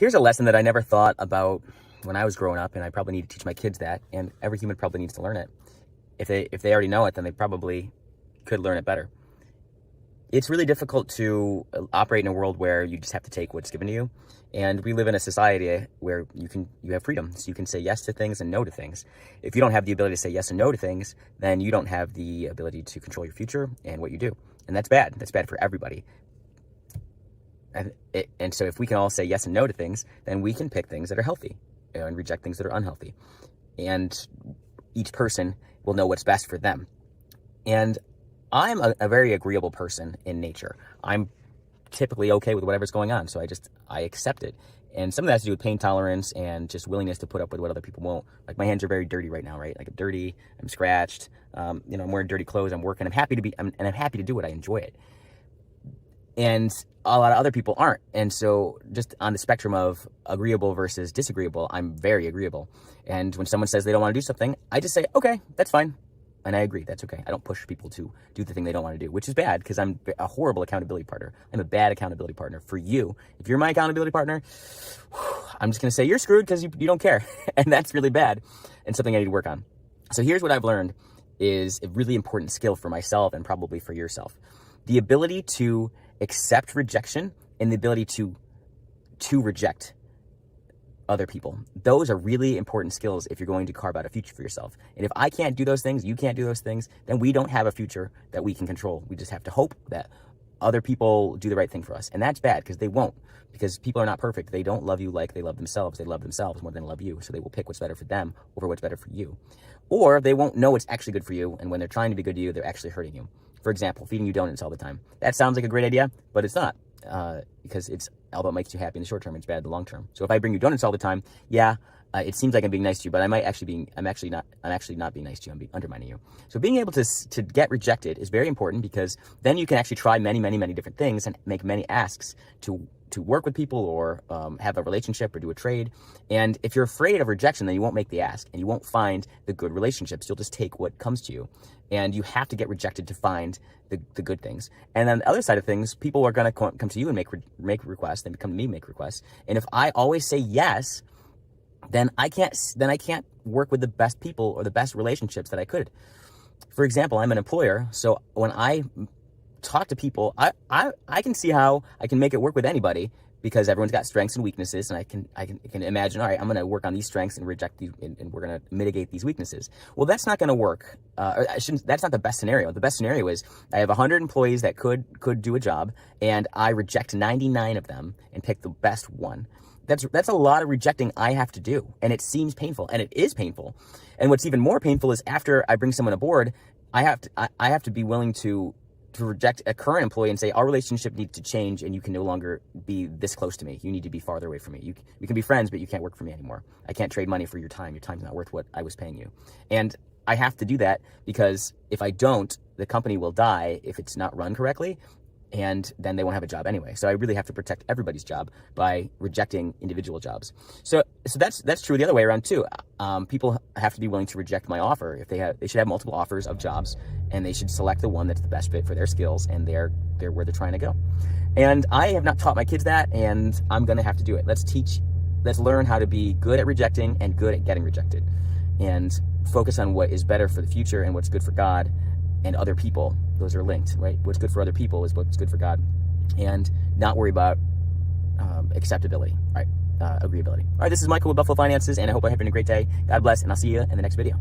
Here's a lesson that I never thought about when I was growing up, and I probably need to teach my kids that, and every human probably needs to learn it. If they already know it, then they probably could learn it better. It's really difficult to operate in a world where you just have to take what's given to you. And we live in a society where you have freedom. So you can say yes to things and no to things. If you don't have the ability to say yes and no to things, then you don't have the ability to control your future and what you do. And that's bad. That's bad for everybody. And so if we can all say yes and no to things, then we can pick things that are healthy and reject things that are unhealthy. And each person will know what's best for them. And I'm a very agreeable person in nature. I'm typically okay with whatever's going on, so I accept it. And some of that has to do with pain tolerance and just willingness to put up with what other people won't. Like, my hands are very dirty right now, right? Like, I'm dirty, I'm scratched, I'm wearing dirty clothes, I'm working, I'm happy to do it, I enjoy it. And a lot of other people aren't. And so just on the spectrum of agreeable versus disagreeable, I'm very agreeable. And when someone says they don't want to do something, I just say, okay, that's fine. And I agree, that's okay. I don't push people to do the thing they don't want to do, which is bad because I'm a horrible accountability partner. I'm a bad accountability partner for you. If you're my accountability partner, I'm just going to say you're screwed because you don't care. And that's really bad and something I need to work on. So here's what I've learned is a really important skill for myself and probably for yourself. The ability to accept rejection and the ability to reject other people. Those are really important skills if you're going to carve out a future for yourself. And if I can't do those things, you can't do those things, then we don't have a future that we can control. We just have to hope that other people do the right thing for us. And that's bad because they won't, because people are not perfect. They don't love you like they love themselves. They love themselves more than they love you. So they will pick what's better for them over what's better for you. Or they won't know what's actually good for you. And when they're trying to be good to you, they're actually hurting you. For example, feeding you donuts all the time. That sounds like a great idea, but it's not. Because it's all about makes you happy in the short term, it's bad in the long term. So if I bring you donuts all the time, it seems like I'm being nice to you, but I'm actually not being nice to you. I'm undermining you. So being able to get rejected is very important because then you can actually try many, many, many different things and make many asks to work with people or have a relationship or do a trade. And if you're afraid of rejection, then you won't make the ask and you won't find the good relationships. You'll just take what comes to you. And you have to get rejected to find the good things. And then the other side of things, people are going to come to you and make requests. They come to me and make requests. And if I always say yes, then I can't work with the best people or the best relationships that I could. For example, I'm an employer, so when I talk to people, I can see how I can make it work with anybody because everyone's got strengths and weaknesses, and I can imagine, all right, I'm going to work on these strengths and reject these, and we're going to mitigate these weaknesses. Well, that's not going to work. That's not the best scenario. The best scenario is I have 100 employees that could do a job, and I reject 99 of them and pick the best one. That's a lot of rejecting I have to do, and it seems painful, and it is painful. And what's even more painful is after I bring someone aboard, I have to be willing to reject a current employee and say, our relationship needs to change and you can no longer be this close to me. You need to be farther away from me. We can be friends, but you can't work for me anymore. I can't trade money for your time. Your time's not worth what I was paying you. And I have to do that because if I don't, the company will die if it's not run correctly, and then they won't have a job anyway. So I really have to protect everybody's job by rejecting individual jobs. So that's true the other way around too. People have to be willing to reject my offer. If they should have multiple offers of jobs, and they should select the one that's the best fit for their skills and they're where they're trying to go. And I have not taught my kids that, and I'm gonna have to do it. Let's learn how to be good at rejecting and good at getting rejected, and focus on what is better for the future and what's good for God and other people. Those are linked, right? What's good for other people is what's good for God, and not worry about acceptability, right? Agreeability. All right, this is Michael with Buffalo Finances, and I hope you're having a great day. God bless, and I'll see you in the next video.